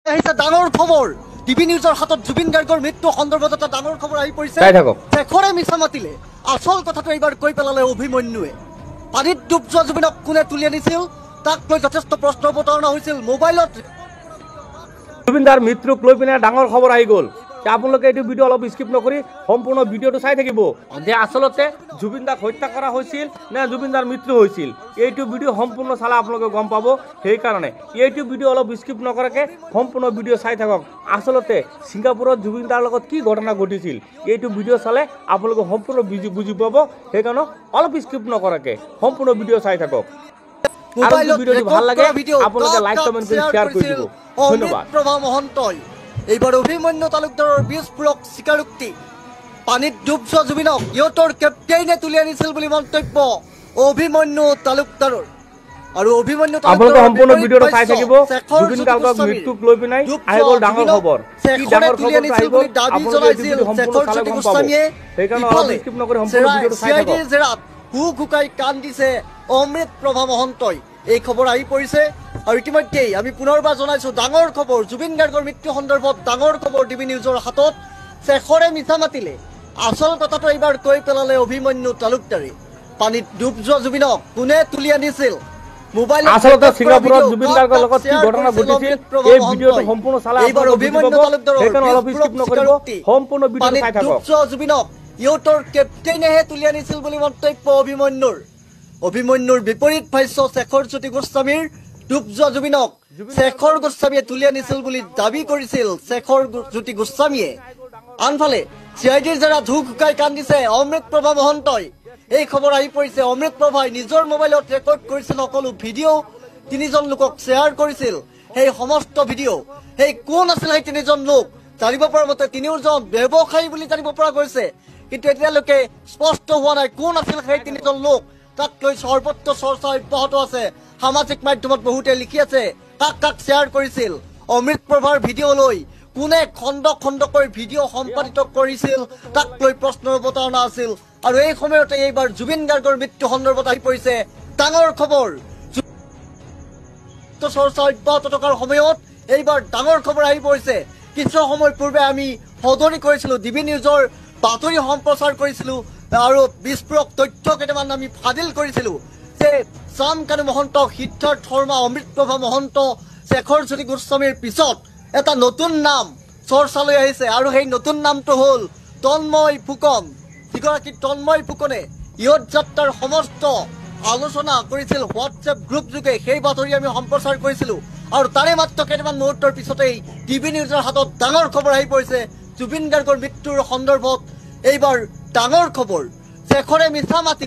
ডাঙৰ খবৰ টিভি নিউজৰ হাতত জুবিন গাৰ্গৰ মৃত্যু সন্দৰ্ভত এটা ডাঙৰ খবৰ আহি পৰিছে। শেষৰে মিছা মাতিলে, আচল কথাটো এইবাৰ কৈ পেলালে অভিমন্যুৱে। পানীত ডুব যোৱা জুবিনক কোনে তুলি আনিছিল তাক লৈ যথেষ্ট প্ৰশ্ন অৱতাৰণা হৈছিল। মোবাইলত জুবিন দাৰ মৃত্যুক লৈ পিনে ডাঙৰ খবৰ আহি গ'ল। আপোনালোকে এইটো ভিডিঅ' অলপ স্কিপ নকৰি সম্পূৰ্ণ ভিডিঅ'টো চাই থাকিব যে আচলতে জুবিন দাক হত্যা কৰা হৈছিল নে জুবিন দাৰ মৃত্যু হৈছিল। এইটো ভিডিঅ' সম্পূৰ্ণ চালে আপোনালোকে গম পাব। সেইকাৰণে এইটো ভিডিঅ' অলপ স্কিপ নকৰাকৈ সম্পূৰ্ণ ভিডিঅ' চাই থাকক। আচলতে ছিংগাপুৰত জুবিন দাৰ লগত কি ঘটনা ঘটিছিল এইটো ভিডিঅ' চালে আপোনালোকে সম্পূৰ্ণ বুজি পাব। সেইকাৰণে অলপ স্কিপ নকৰাকৈ সম্পূৰ্ণ ভিডিঅ' চাই থাকক। ভিডিঅ'টো ভাল লাগে আপোনালোকে লাইক কমেণ্ট কৰি শ্বেয়াৰ কৰি দিব। ধন্যবাদ। প্ৰভা মহন্তই এইবাৰ অভিমন্যু তালুকদাৰৰ বিস্ফোৰক স্বীকাৰোক্তি। পানীত ডুব যোৱা জুবিনক ইহঁতৰ কেপ্টেইনে তুলি আনিছিল বুলি মন্তব্য অভিমন্যু তালুকদাৰৰ। আৰু অভিমন্যু আপোনালোকে সম্পূৰ্ণ ভিডিঅ'টো চাই থাকিব। জুবিন গাৰ্গৰ মৃত্যুক লৈ পিনে আহি গ'ল ডাঙৰ খবৰ। কি ডাঙৰ খবৰ আহি গ'ল আপোনালোকে এই ভিডিঅ'টো সম্পূৰ্ণ চালে গম পাব। সেইকাৰণে অলপ স্কিপ নকৰি সম্পূৰ্ণ ভিডিঅ'টো চাই থাকক। জেৰাত হুক হুকাই কান্দিছে অমৃত প্ৰভা মহন্তই। এই খবৰ আহি পৰিছে আৰু ইতিমধ্যেই আমি পুনৰবাৰ জনাইছো ডাঙৰ খবৰ জুবিন গাৰ্গৰ মৃত্যু সন্দৰ্ভত ডাঙৰ খবৰ টিভি নিউজৰ হাতত। শেষৰে মিছা মাতিলে, আচল কথাটো এইবাৰ কৈ পেলালে অভিমন্যু তালুকদাৰে। পানীত ডুব যোৱা জুবিনক কোনে তুলি আনিছিল মোবাইলত আচলতে ছিংগাপুৰত জুবিন গাৰ্গৰ লগত কি ঘটনা ঘটিছিল এই ভিডিঅ'টো সম্পূৰ্ণ চালে আপোনালোকে অভিমন্যু তালুকদাৰৰ সেইকাৰণে অলপ স্কিপ নকৰিব সম্পূৰ্ণ ভিডিঅ'টো চাই থাকক। জুবিনক ইহঁতৰ কেপ্টেইনেহে তুলি আনিছিল বুলি মন্তব্য অভিমন্যুৰ। অভিমন্যুৰ বিপৰীত ভাষ্য শেখৰ জ্যোতি গোস্বামীৰ। ডুব যোৱা জুবিনক শেখৰ গোস্বামীয়ে তুলি আনিছিল বুলি দাবী কৰিছিল শেখৰ জ্যোতি গোস্বামীয়ে। আনফালে চিআইডিৰ জেৰাত হুক হুকাই কান্দিছে অমৃত প্ৰভা মহন্তই। এই খবৰ আহি পৰিছে অমৃত প্ৰভাই নিজৰ মোবাইলত ৰেকৰ্ড কৰিছিল সকলো ভিডিঅ', তিনিজন লোকক শ্বেয়াৰ কৰিছিল। সেই সমস্ত ভিডিঅ' সেই কোন আছিল সেই তিনিজন লোক জানিব পৰা মতে তিনিওজন ব্যৱসায়ী বুলি জানিব পৰা গৈছে, কিন্তু এতিয়ালৈকে স্পষ্ট হোৱা নাই কোন আছিল সেই তিনিজন লোক। তাক লৈ সৰ্বত্ৰ চৰ্চা অব্যাহত আছে। সামাজিক মাধ্যমত বহুতে লিখি আছে কাক কাক শ্বেয়াৰ কৰিছিল অমৃত প্ৰভাৰ ভিডিঅ' লৈ, কোনে খণ্ড খণ্ডকৈ ভিডিঅ' সম্পাদিত কৰিছিল তাক লৈ প্ৰশ্নৰ অৱতাৰণা আছিল। আৰু এই সময়তে এইবাৰ জুবিন গাৰ্গৰ মৃত্যু সন্দৰ্ভত আহি পৰিছে ডাঙৰ খবৰ। চৰ্চা অব্যাহত থকাৰ সময়ত এইবাৰ ডাঙৰ খবৰ আহি পৰিছে। কিছু সময় পূৰ্বে আমি সদৰি কৰিছিলো টিভি নিউজৰ বাতৰি সম্প্ৰচাৰ কৰিছিলো আৰু বিস্ফোৰক তথ্য কেইটামান আমি ফাদিল কৰিছিলো যে শ্যাম কানু মহন্ত, সিদ্ধাৰ্থ শৰ্মা, অমৃত প্ৰভা মহন্ত, শেখৰ জ্যোতি গোস্বামীৰ পিছত এটা নতুন নাম চৰ্চালৈ আহিছে আৰু সেই নতুন নামটো হ'ল তন্ময় ফুকন। যিগৰাকী তন্ময় ফুকনে ইয়ত যাত্ৰাৰ সমস্ত আলোচনা কৰিছিল হোৱাটছএপ গ্ৰুপ যোগে। সেই বাতৰি আমি সম্প্ৰচাৰ কৰিছিলো আৰু তাৰে মাত্ৰ কেইটামান মুহূৰ্তৰ পিছতেই টিভি নিউজৰ হাতত ডাঙৰ খবৰ আহি পৰিছে জুবিন গাৰ্গৰ মৃত্যুৰ সন্দৰ্ভত। এইবাৰ ডাঙৰ খবৰ শেখৰে মিছা মাতিলে।